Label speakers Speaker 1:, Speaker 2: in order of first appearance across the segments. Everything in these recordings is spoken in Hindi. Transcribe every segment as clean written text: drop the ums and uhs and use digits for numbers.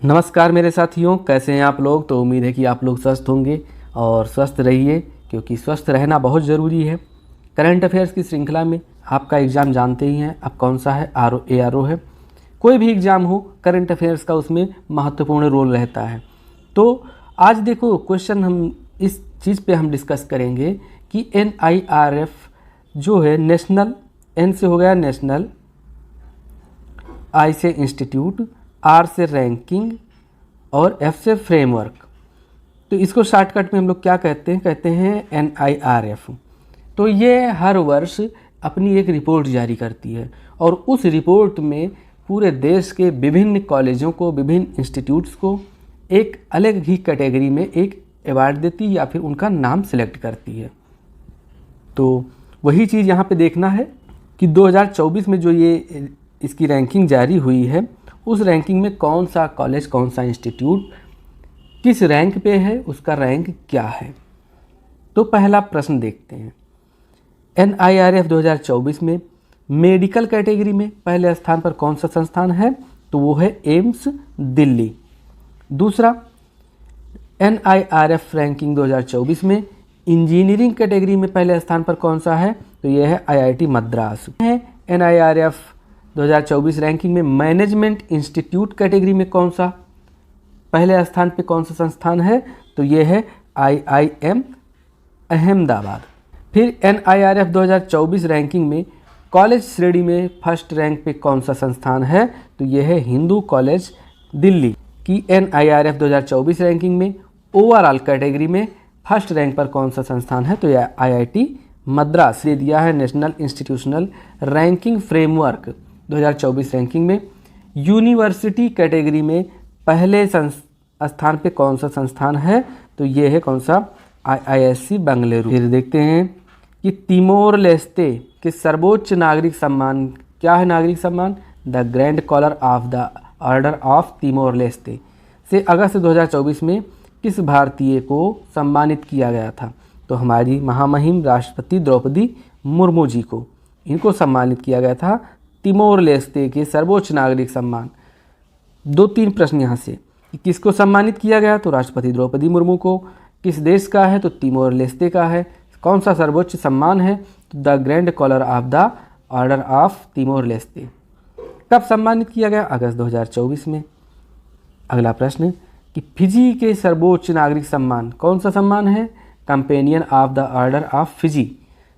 Speaker 1: नमस्कार मेरे साथियों, कैसे हैं आप लोग। तो उम्मीद है कि आप लोग स्वस्थ होंगे और स्वस्थ रहिए, क्योंकि स्वस्थ रहना बहुत ज़रूरी है। करंट अफेयर्स की श्रृंखला में आपका एग्ज़ाम जानते ही हैं अब कौन सा है, ARO है। कोई भी एग्ज़ाम हो, करंट अफेयर्स का उसमें महत्वपूर्ण रोल रहता है। तो आज देखो क्वेश्चन हम इस चीज़ पे हम डिस्कस करेंगे कि NIRF जो है नेशनल, N से हो गया नेशनल, I से इंस्टीट्यूट, R से रैंकिंग और F से फ्रेमवर्क। तो इसको शॉर्टकट में हम लोग क्या कहते हैं NIRF। तो ये हर वर्ष अपनी एक रिपोर्ट जारी करती है और उस रिपोर्ट में पूरे देश के विभिन्न कॉलेजों को, विभिन्न इंस्टीट्यूट्स को एक अलग ही कैटेगरी में एक अवार्ड देती है या फिर उनका नाम सिलेक्ट करती है। तो वही चीज़ यहाँ पे देखना है कि 2024 में जो ये इसकी रैंकिंग जारी हुई है, उस रैंकिंग में कौन सा कॉलेज, कौन सा इंस्टीट्यूट किस रैंक पे है, उसका रैंक क्या है। तो पहला प्रश्न देखते हैं। NIRF 2024 में मेडिकल कैटेगरी में पहले स्थान पर कौन सा संस्थान है, तो वो है एम्स दिल्ली। दूसरा, NIRF रैंकिंग 2024 में इंजीनियरिंग कैटेगरी में पहले स्थान पर कौन सा है, तो ये है IIT मद्रास है। NIRF 2024 रैंकिंग में मैनेजमेंट इंस्टीट्यूट कैटेगरी में कौन सा पहले स्थान पे कौन सा संस्थान है, तो ये है IIM अहमदाबाद। फिर NIRF 2024 रैंकिंग में कॉलेज श्रेणी में फर्स्ट रैंक पे कौन सा संस्थान है, तो ये है हिंदू कॉलेज दिल्ली की। NIRF 2024 रैंकिंग में ओवरऑल कैटेगरी में फर्स्ट रैंक पर कौन सा संस्थान है, तो यह IIT मद्रास। दे दिया है national institutional ranking framework 2024 ranking में यूनिवर्सिटी कैटेगरी में पहले स्थान पे कौन सा संस्थान है, तो ये है कौन सा, IISc बेंगलुरु। फिर देखते हैं कि तिमोर लेस्ते के सर्वोच्च नागरिक सम्मान क्या है। नागरिक सम्मान the Grand Collar of the Order of Timor Leste से अगस्त 2024 में किस भारतीय को सम्मानित किया गया था, तो हमारी महामहिम राष्ट्रपति द्रौपदी मुर्मू जी को इनको सम्मानित किया गया था तिमोर लेस्ते के सर्वोच्च नागरिक सम्मान। 2-3 प्रश्न यहाँ से कि किसको सम्मानित किया गया, तो राष्ट्रपति द्रौपदी मुर्मू को। किस देश का है, तो तिमोर लेस्ते का है। कौन सा सर्वोच्च सम्मान है, तो the Grand Collar of the Order of Timor Leste. कब सम्मानित किया गया, अगस्त 2024 में। अगला प्रश्न कि फिजी के सर्वोच्च नागरिक सम्मान कौन सा सम्मान है, companion of the Order of Fiji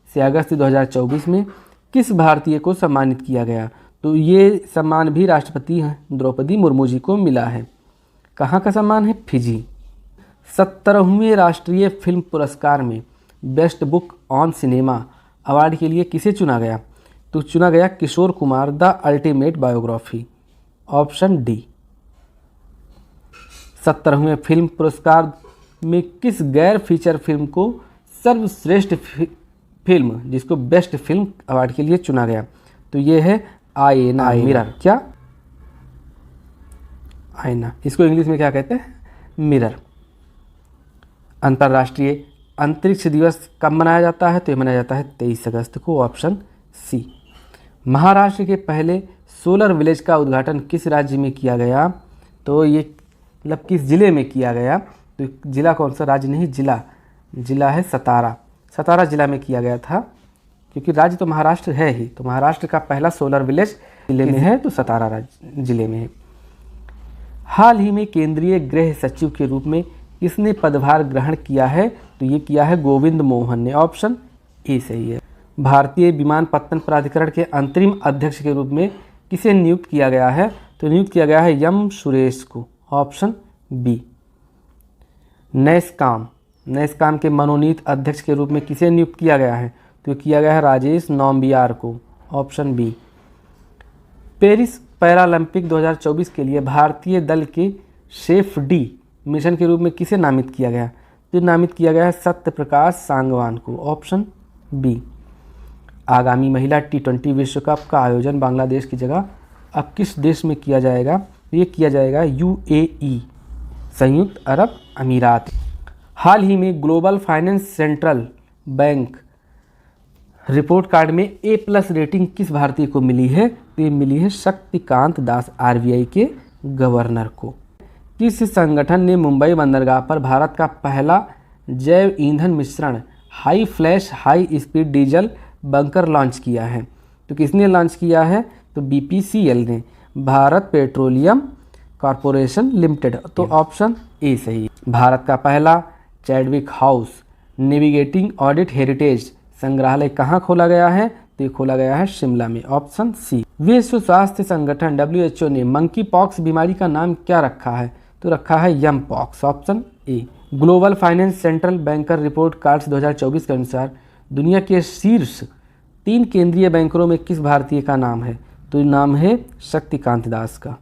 Speaker 1: से अगस्त 2024 में किस भारतीय को सम्मानित किया गया, तो ये सम्मान भी राष्ट्रपति द्रौपदी मुर्मू जी को मिला है। कहाँ का सम्मान है, फिजी। 17वें राष्ट्रीय फिल्म पुरस्कार में best book on cinema award के लिए किसे चुना गया, तो चुना गया Kishore Kumar the ultimate biography, option D. 17वें फिल्म पुरस्कार में किस गैर फीचर फिल्म को सर्वश्रेष्ठ फिल्म, जिसको बेस्ट फिल्म अवार्ड के लिए चुना गया, तो ये है आईना, मिरर। क्या, आईना, इसको इंग्लिश में क्या कहते हैं, मिरर। अंतर्राष्ट्रीय अंतरिक्ष दिवस कब मनाया जाता है, तो ये मनाया जाता है 23 अगस्त को, ऑप्शन सी। महाराष्ट्र के पहले सोलर विलेज का उद्घाटन किस राज्य में किया गया, तो ये मतलब किस जिले में किया गया, तो जिला कौन सा, राज्य नहीं, जिला है सतारा जिला में किया गया था, क्योंकि राज्य तो महाराष्ट्र है ही। तो महाराष्ट्र का पहला सोलर विलेज जिले में है, तो सतारा राज्य जिले में है। हाल ही में केंद्रीय गृह सचिव के रूप में किसने पदभार ग्रहण किया है, तो ये किया है गोविंद मोहन ने, ऑप्शन ए सही है। भारतीय विमानपत्तन प्राधिकरण के अंतरिम अध्यक्ष के रूप में किसे नियुक्त किया गया है, तो नियुक्त किया गया है यम सुरेश को, ऑप्शन बी। नैसकॉम के मनोनीत अध्यक्ष के रूप में किसे नियुक्त किया गया है, तो किया गया है राजेश नौम्बियार को, ऑप्शन बी। पेरिस पैरालंपिक 2024 के लिए भारतीय दल के शेफ डी मिशन के रूप में किसे नामित किया गया, तो नामित किया गया है सत्य प्रकाश सांगवान को, ऑप्शन बी। आगामी महिला T20 विश्व कप का आयोजन बांग्लादेश की जगह अब किस देश में किया जाएगा, तो ये किया जाएगा UAE, संयुक्त अरब अमीरात। हाल ही में global finance central bank report card में A+ रेटिंग किस भारतीय को मिली है, तो ये मिली है शक्तिकांत दास, RBI के गवर्नर को। किस संगठन ने मुंबई बंदरगाह पर भारत का पहला जैव ईंधन मिश्रण high flash high speed diesel bunker launch किया है? तो किसने लॉन्च किया है? तो BPCL ने, भारत पेट्रोलियम कॉरपोरेशन लिमिटेड। तो ऑप्शन ए सही है। भारत का पहला Chadwick house navigating audit heritage संग्रहालय कहाँ खोला गया है? तो ये खोला गया है शिमला में, ऑप्शन सी। विश्व स्वास्थ्य संगठन WHO ने मंकी पॉक्स बीमारी का नाम क्या रखा है? तो रखा है M pox, option A. Global finance central banker report cards 2024 के अनुसार दुनिया के शीर्ष 3 केंद्रीय बैंकरों में किस भारतीय का नाम है? तो नाम है शक्तिकांत दास का।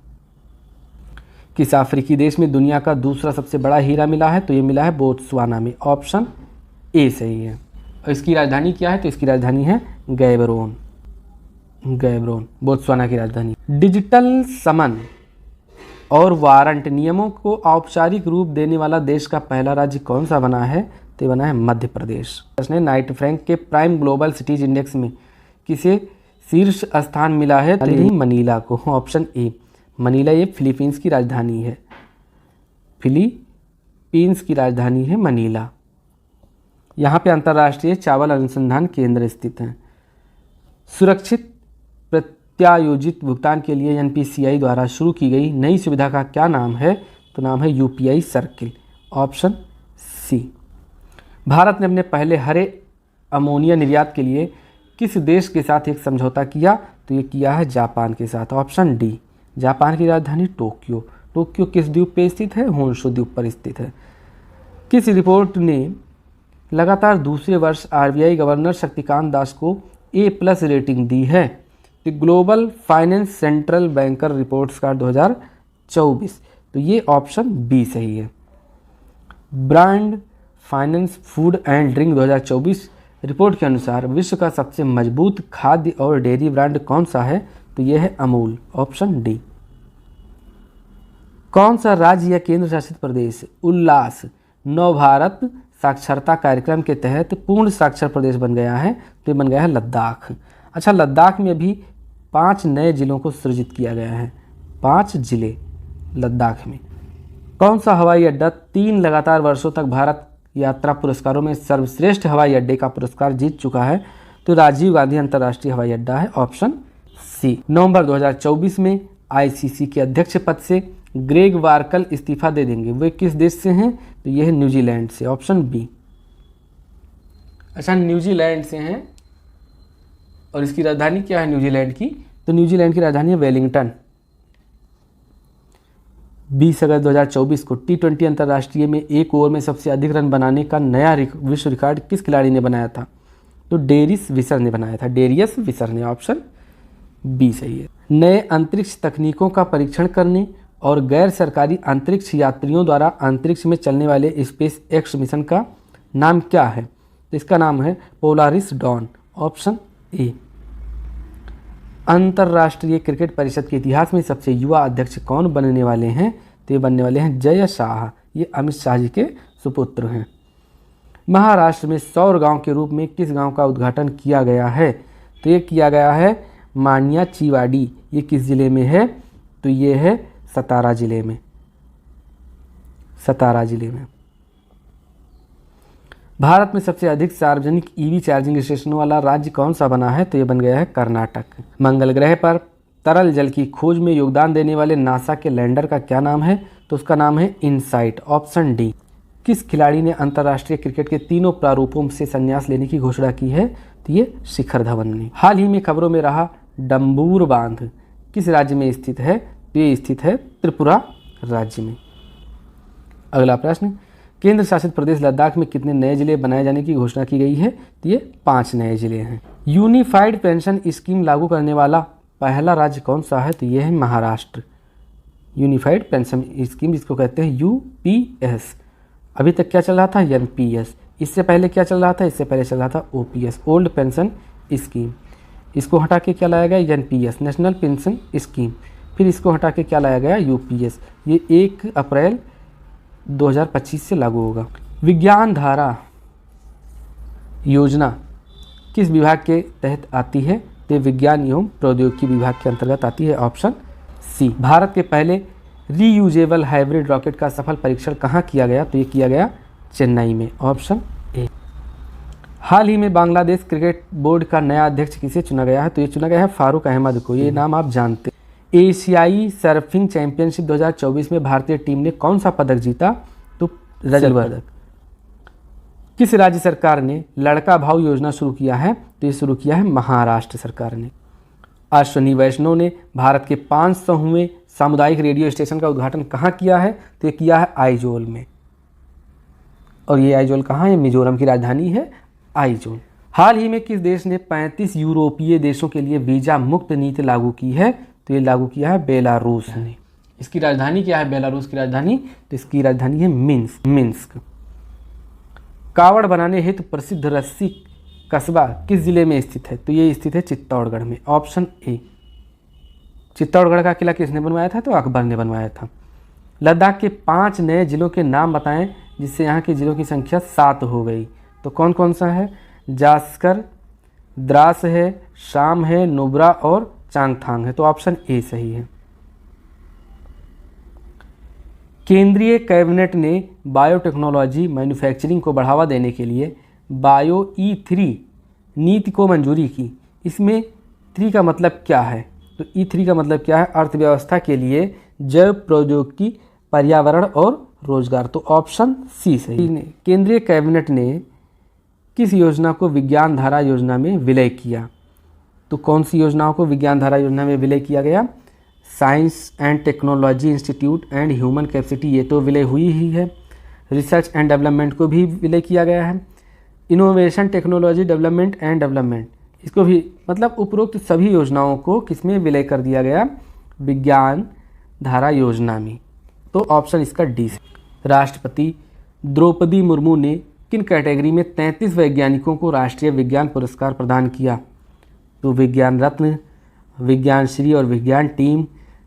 Speaker 1: किस अफ्रीकी देश में दुनिया का दूसरा सबसे बड़ा हीरा मिला है? तो ये मिला है बोत्सवाना में, ऑप्शन ए सही है। और इसकी राजधानी क्या है? तो इसकी राजधानी है गैबरोन, बोत्सवाना की राजधानी। डिजिटल समन और वारंट नियमों को औपचारिक रूप देने वाला देश का पहला राज्य कौन सा बना है? तो बना है मध्य प्रदेश। इसने नाइट फ्रैंक के प्राइम ग्लोबल सिटीज इंडेक्स में किसे शीर्ष स्थान मिला है? तो मनीला को, ऑप्शन ए। मनीला ये फिलीपींस की राजधानी है, फिलीपींस की राजधानी है मनीला। यहाँ पे अंतर्राष्ट्रीय चावल अनुसंधान केंद्र स्थित है। सुरक्षित प्रत्यायोजित भुगतान के लिए NPCI द्वारा शुरू की गई नई सुविधा का क्या नाम है? तो नाम है UPI circle, option C. Bharat ने अपने पहले हरे अमोनिया निर्यात के लिए किस देश के साथ एक समझौता किया? तो ये किया है जापान के साथ, ऑप्शन डी। जापान की राजधानी टोक्यो। टोक्यो किस द्वीप पे स्थित है? होन्शु द्वीप पर स्थित है। किस रिपोर्ट ने लगातार दूसरे वर्ष RBI गवर्नर शक्तिकांत दास को A+ रेटिंग दी है? तो global finance central banker reports card 2024। तो ये ऑप्शन बी सही है। Brand finance food and drink 2024 report के अनुसार विश्व का सबसे मजबूत खाद्य और डेयरी ब्रांड कौन सा है? तो यह है अमूल, ऑप्शन डी। कौन सा राज्य या केंद्र शासित प्रदेश उल्लास नवभारत साक्षरता कार्यक्रम के तहत पूर्ण साक्षर प्रदेश बन गया है? तो ये बन गया है लद्दाख। अच्छा, लद्दाख में अभी 5 नए जिलों को सृजित किया गया है, 5 जिले लद्दाख में। कौन सा हवाई अड्डा 3 लगातार वर्षों तक भारत यात्रा पुरस्कारों में सर्वश्रेष्ठ हवाई अड्डे का पुरस्कार जीत चुका है? तो राजीव गांधी अंतर्राष्ट्रीय हवाई अड्डा है, ऑप्शन सी। नवंबर 2024 में ICC के अध्यक्ष पद से ग्रेग वार्कल इस्तीफा दे देंगे। वे किस देश से हैं? तो यह है न्यूजीलैंड से, ऑप्शन बी। अच्छा, न्यूजीलैंड से हैं और इसकी राजधानी क्या है न्यूजीलैंड की? तो न्यूजीलैंड की राजधानी है वेलिंगटन। 20 अगस्त 2024 को T20 अंतर्राष्ट्रीय में एक ओवर में सबसे अधिक रन बनाने का नया विश्व रिकॉर्ड किस खिलाड़ी ने बनाया था? तो डेरिस विसर ने बनाया था, डेरियस विसर ने, ऑप्शन बी सही है। नए अंतरिक्ष तकनीकों का परीक्षण करने और गैर सरकारी अंतरिक्ष यात्रियों द्वारा अंतरिक्ष में चलने वाले SpaceX मिशन का नाम क्या है? तो इसका नाम है पोलारिस डॉन, ऑप्शन ए। अंतर्राष्ट्रीय क्रिकेट परिषद के इतिहास में सबसे युवा अध्यक्ष कौन बनने वाले हैं? तो ये बनने वाले हैं जय शाह। ये अमित शाह जी के सुपुत्र हैं। महाराष्ट्र में सौर गांव के रूप में किस गांव का उद्घाटन किया गया है? तो ये किया गया है मानिया चिवाड़ी। ये किस जिले में है? तो ये है सतारा जिले में, सतारा जिले में। भारत में सबसे अधिक सार्वजनिक EV चार्जिंग स्टेशनों वाला राज्य कौन सा बना है? तो ये बन गया है कर्नाटक। मंगल ग्रह पर तरल जल की खोज में योगदान देने वाले नासा के लैंडर का क्या नाम है? तो उसका नाम है इनसाइट, ऑप्शन डी। किस खिलाड़ी ने अंतर्राष्ट्रीय क्रिकेट के तीनों प्रारूपों से संन्यास लेने की घोषणा की है? तो ये शिखर धवन ने। हाल ही में खबरों में रहा डम्बूर बांध किस राज्य में स्थित है? तो ये स्थित है त्रिपुरा राज्य में। अगला प्रश्न, केंद्र शासित प्रदेश लद्दाख में कितने नए जिले बनाए जाने की घोषणा की गई है? तो ये 5 नए जिले हैं। यूनिफाइड पेंशन स्कीम लागू करने वाला पहला राज्य कौन सा है? तो ये है महाराष्ट्र। यूनिफाइड पेंशन स्कीम जिसको कहते हैं UPS। अभी तक क्या चल रहा था? NPS। इससे पहले क्या चल रहा था? इससे पहले चल रहा था OPS, ओल्ड पेंशन स्कीम। इसको हटा के क्या लाया गया? NPS, national pension scheme. फिर इसको हटा के क्या लाया गया? UPS। ये 1 अप्रैल 2025 से लागू होगा। विज्ञान धारा योजना किस विभाग के तहत आती है? तो विज्ञान एवं प्रौद्योगिकी विभाग के अंतर्गत आती है, ऑप्शन सी। भारत के पहले रीयूजेबल हाइब्रिड रॉकेट का सफल परीक्षण कहाँ किया गया? तो ये किया गया चेन्नई में, ऑप्शन ए। हाल ही में बांग्लादेश क्रिकेट बोर्ड का नया अध्यक्ष किसे चुना गया है? तो ये चुना गया है फारूक अहमद को, ये नाम आप जानते हैं। एशियाई सर्फिंग चैंपियनशिप 2024 में भारतीय टीम ने कौन सा पदक जीता? तो रजत पदक। किस राज्य सरकार ने लड़का भाव योजना शुरू किया है? तो ये शुरू किया है महाराष्ट्र सरकार ने। अश्विनी वैष्णव ने भारत के 500वें सामुदायिक रेडियो स्टेशन का उद्घाटन कहाँ किया है? तो ये किया है आइजोल में। और ये आइजोल कहाँ है? मिजोरम की राजधानी है आइजोल। हाल ही में किस देश ने 35 यूरोपीय देशों के लिए वीजा मुक्त नीति लागू की है? तो ये लागू किया है बेलारूस ने। इसकी राजधानी क्या है बेलारूस की राजधानी? तो इसकी राजधानी है मिन्स्क। कावड़ बनाने हेतु प्रसिद्ध रस्सी कस्बा किस जिले में स्थित है? तो ये स्थित है चित्तौड़गढ़ में, ऑप्शन ए। चित्तौड़गढ़ का किला किसने बनवाया था? तो अकबर ने बनवाया था। लद्दाख के 5 नए जिलों के नाम बताएं जिससे यहाँ के जिलों की संख्या 7 हो गई। तो कौन कौन सा है? जास्कर, द्रास है, शाम है, नुब्रा और चांगथांग है। तो ऑप्शन ए सही है। केंद्रीय कैबिनेट ने बायोटेक्नोलॉजी मैन्युफैक्चरिंग को बढ़ावा देने के लिए बायो E3 नीति को मंजूरी की। इसमें 3 का मतलब क्या है? तो E3 का मतलब क्या है? अर्थव्यवस्था के लिए, जैव प्रौद्योगिकी, पर्यावरण और रोजगार। तो ऑप्शन सी सही है। केंद्रीय कैबिनेट ने किस योजना को विज्ञान धारा योजना में विलय किया? तो कौन सी योजनाओं को विज्ञान धारा योजना में विलय किया गया? Science and technology institute and human capacity, ये तो विलय हुई ही है। रिसर्च एंड डेवलपमेंट को भी विलय किया गया है। इनोवेशन, टेक्नोलॉजी डेवलपमेंट, इसको भी, मतलब उपरोक्त सभी योजनाओं को किसमें विलय कर दिया गया? विज्ञान धारा योजना में। तो ऑप्शन इसका डी है। राष्ट्रपति द्रौपदी मुर्मू ने किन कैटेगरी में 33 वैज्ञानिकों को राष्ट्रीय विज्ञान पुरस्कार प्रदान किया? तो विज्ञान रत्न, विज्ञान श्री और विज्ञान टीम,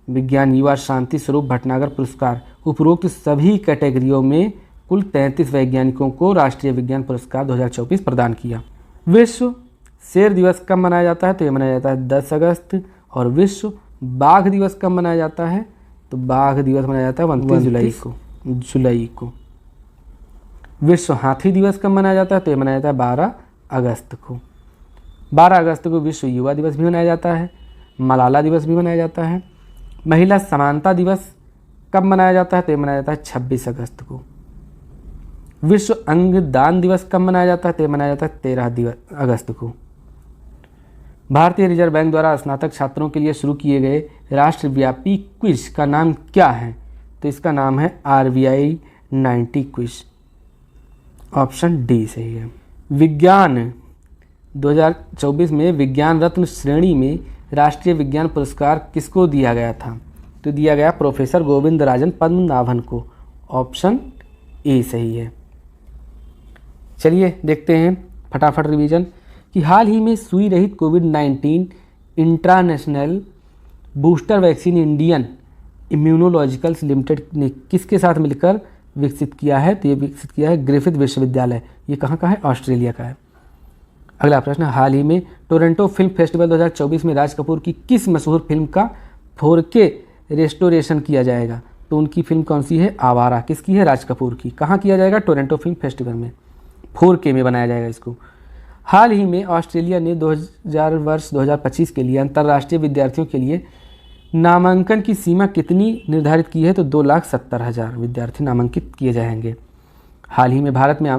Speaker 1: विज्ञान युवा शांति स्वरूप भटनागर पुरस्कार, उपरोक्त सभी कैटेगरियों में कुल 33 वैज्ञानिकों को राष्ट्रीय विज्ञान पुरस्कार 2024 प्रदान किया। विश्व शेर दिवस कब मनाया जाता है? तो ये मनाया जाता है 10 अगस्त। और विश्व बाघ दिवस कब मनाया जाता है? तो बाघ दिवस मनाया जाता है 29 जुलाई को। विश्व हाथी दिवस कब मनाया जाता है? तो ये मनाया जाता है 12 अगस्त को। 12 अगस्त को विश्व युवा दिवस भी मनाया जाता है, मलाला दिवस भी मनाया जाता है। महिला समानता दिवस कब मनाया जाता है? तो ये मनाया जाता है 26 अगस्त को। विश्व अंगदान दिवस कब मनाया जाता है? तो ये मनाया जाता है 13 अगस्त को। भारतीय रिजर्व बैंक द्वारा स्नातक छात्रों के लिए शुरू किए गए राष्ट्रव्यापी क्विज का नाम क्या है? तो इसका नाम है RBI 90 क्विज, ऑप्शन डी सही है। विज्ञान 2024 में विज्ञान रत्न श्रेणी में राष्ट्रीय विज्ञान पुरस्कार किसको दिया गया था? तो दिया गया प्रोफेसर गोविंदराजन पद्मनाभन को, ऑप्शन ए सही है। चलिए देखते हैं फटाफट रिवीजन कि हाल ही में सुई रहित कोविड-19 international booster vaccine Indian immunologicals limited ने किसके साथ मिलकर विकसित किया है? तो ये विकसित किया है ग्रिफिथ विश्वविद्यालय। ये कहाँ का है? ऑस्ट्रेलिया का है। अगला प्रश्न, हाल ही में टोरंटो फिल्म फेस्टिवल 2024 में राज कपूर की किस मशहूर फिल्म का 4K रेस्टोरेशन किया जाएगा? तो उनकी फिल्म कौन सी है? आवारा। किसकी है? राज कपूर की। कहाँ किया जाएगा? टोरंटो फिल्म फेस्टिवल में, 4K में बनाया जाएगा इसको। हाल ही में ऑस्ट्रेलिया ने 2025 के लिए अंतर्राष्ट्रीय विद्यार्थियों के लिए नामांकन की सीमा कितनी निर्धारित की है? तो 2,70,000 विद्यार्थी नामांकित किए जाएंगे। हाल ही में भारत में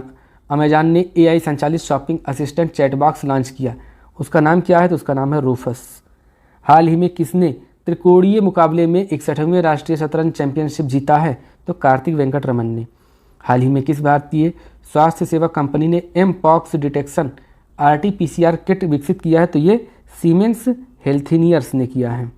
Speaker 1: अमेजॉन ने AI संचालित शॉपिंग असिस्टेंट चैटबॉक्स लॉन्च किया, उसका नाम क्या है? तो उसका नाम है रूफस। हाल ही में किसने त्रिकोणीय मुकाबले में 61वें राष्ट्रीय शतरंज चैंपियनशिप जीता है? तो कार्तिक वेंकटरमन ने। हाल ही में किस भारतीय स्वास्थ्य सेवा कंपनी ने mpox डिटेक्शन RT-PCR किट विकसित किया है? तो ये सीमेंस हेल्थिनियर्स ने किया है।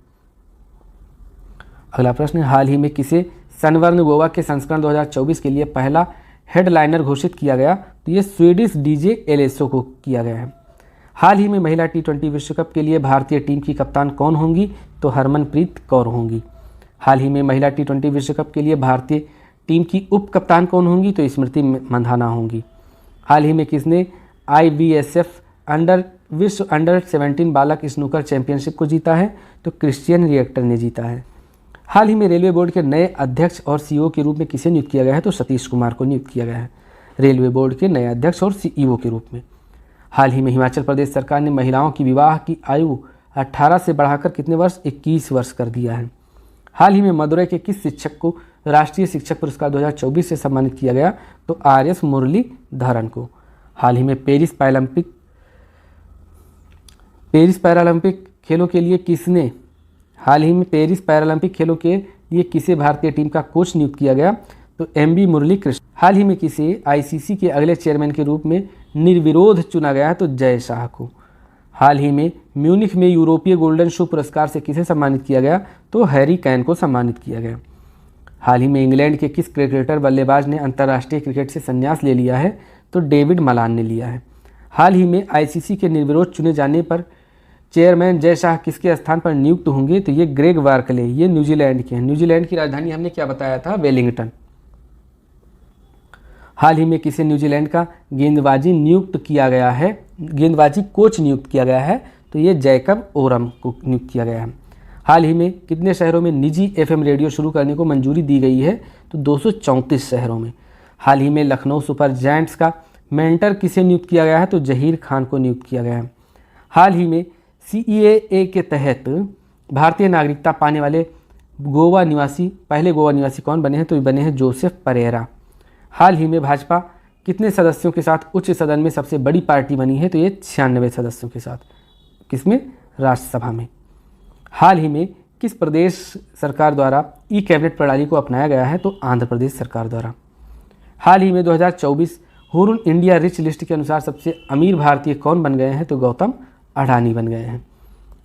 Speaker 1: अगला प्रश्न, हाल ही में किसे सनबर्न गोवा के संस्करण 2024 के लिए पहला हेडलाइनर घोषित किया गया? तो ये स्वीडिश DJ एलेसो को किया गया है। हाल ही में महिला T20 विश्व कप के लिए भारतीय टीम की कप्तान कौन होंगी? तो हरमनप्रीत कौर होंगी। हाल ही में महिला T20 विश्व कप के लिए भारतीय टीम की उप कप्तान कौन होंगी? तो स्मृति मंधाना होंगी। हाल ही में किसने IBSF विश्व अंडर 17 बालक स्नूकर चैंपियनशिप को जीता है? तो क्रिश्चियन रिएक्टर ने जीता है। हाल ही में रेलवे बोर्ड के नए अध्यक्ष और सीईओ के रूप में किसे नियुक्त किया गया है? तो सतीश कुमार को नियुक्त किया गया है रेलवे बोर्ड के नए अध्यक्ष और सीईओ के रूप में। हाल ही में हिमाचल प्रदेश सरकार ने महिलाओं की विवाह की आयु 18 से बढ़ाकर कितने वर्ष? 21 वर्ष कर दिया है। हाल ही में मदुरई के किस शिक्षक को राष्ट्रीय शिक्षक पुरस्कार 2024 से सम्मानित किया गया? तो आर.एस. मुरलीधरन को। हाल ही में पेरिस पैरालंपिक खेलों के लिए किसे भारतीय टीम का कोच नियुक्त किया गया? तो एम.बी. मुरलीकृष्ण। हाल ही में किसे आईसीसी के अगले चेयरमैन के रूप में निर्विरोध चुना गया है? तो जय शाह को। हाल ही में म्यूनिख में यूरोपीय गोल्डन शू पुरस्कार से किसे सम्मानित किया गया? तो हैरी कैन को सम्मानित किया गया। हाल ही में इंग्लैंड के किस क्रिकेटर बल्लेबाज ने अंतर्राष्ट्रीय क्रिकेट से संन्यास ले लिया है? तो डेविड मलान ने लिया है। हाल ही में आईसीसी के निर्विरोध चुने जाने पर चेयरमैन जय शाह किसके स्थान पर नियुक्त होंगे? तो ये ग्रेग वार्कले, ये न्यूजीलैंड के हैं। न्यूजीलैंड की राजधानी हमने क्या बताया था? वेलिंगटन। हाल ही में किसे न्यूजीलैंड का गेंदबाजी कोच नियुक्त किया गया है? तो ये जैकब ओरम को नियुक्त किया गया है। हाल ही में कितने शहरों में निजी एफएम रेडियो शुरू करने को मंजूरी दी गई है? तो 234 शहरों में। हाल ही में लखनऊ सुपर जायंट्स का मेंटर किसे नियुक्त किया गया है? तो जहीर खान को नियुक्त किया गया है। हाल ही में CAA के तहत भारतीय नागरिकता पाने वाले पहले गोवा निवासी कौन बने हैं? तो ये बने हैं जोसेफ परेरा। हाल ही में भाजपा कितने सदस्यों के साथ उच्च सदन में सबसे बड़ी पार्टी बनी है? तो ये 96 सदस्यों के साथ। किसमें? राज्यसभा में। हाल ही में किस प्रदेश सरकार द्वारा ई कैबिनेट प्रणाली को अपनाया गया है? तो आंध्र प्रदेश सरकार द्वारा। हाल ही में 2024 हुरुन इंडिया रिच लिस्ट के अनुसार सबसे अमीर भारतीय कौन बन गए हैं? तो गौतम अडानी बन गए हैं।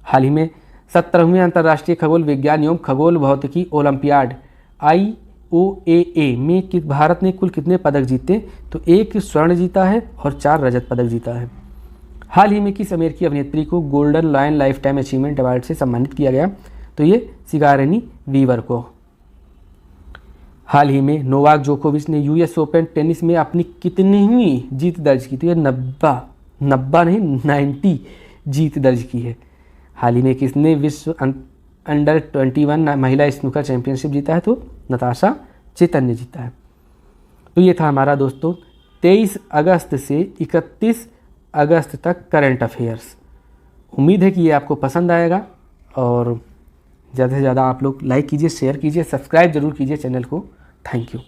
Speaker 1: हाल ही में 17वें अंतर्राष्ट्रीय खगोल विज्ञान एवं खगोल भौतिकी ओलंपियाड IOAA में भारत ने कुल कितने पदक जीते? तो 1 स्वर्ण जीता है और 4 रजत पदक जीता है। हाल ही में किस अमेरिकी अभिनेत्री को Golden Lion lifetime achievement award से सम्मानित किया गया? तो ये सिगारेनी वीवर को। हाल ही में नोवाक जोकोविच ने US ओपन टेनिस में अपनी कितनीवीं जीत दर्ज की? तो ये 90 जीत दर्ज की है। हाल ही में किसने विश्व अंडर 21 महिला स्नूकर चैंपियनशिप जीता है? तो नताशा चेतन ने जीता है। तो ये था हमारा दोस्तों 23 अगस्त से 31 अगस्त तक करंट अफेयर्स। उम्मीद है कि ये आपको पसंद आएगा और ज़्यादा से ज़्यादा आप लोग लाइक कीजिए, शेयर कीजिए, सब्सक्राइब जरूर कीजिए चैनल को। Thank you.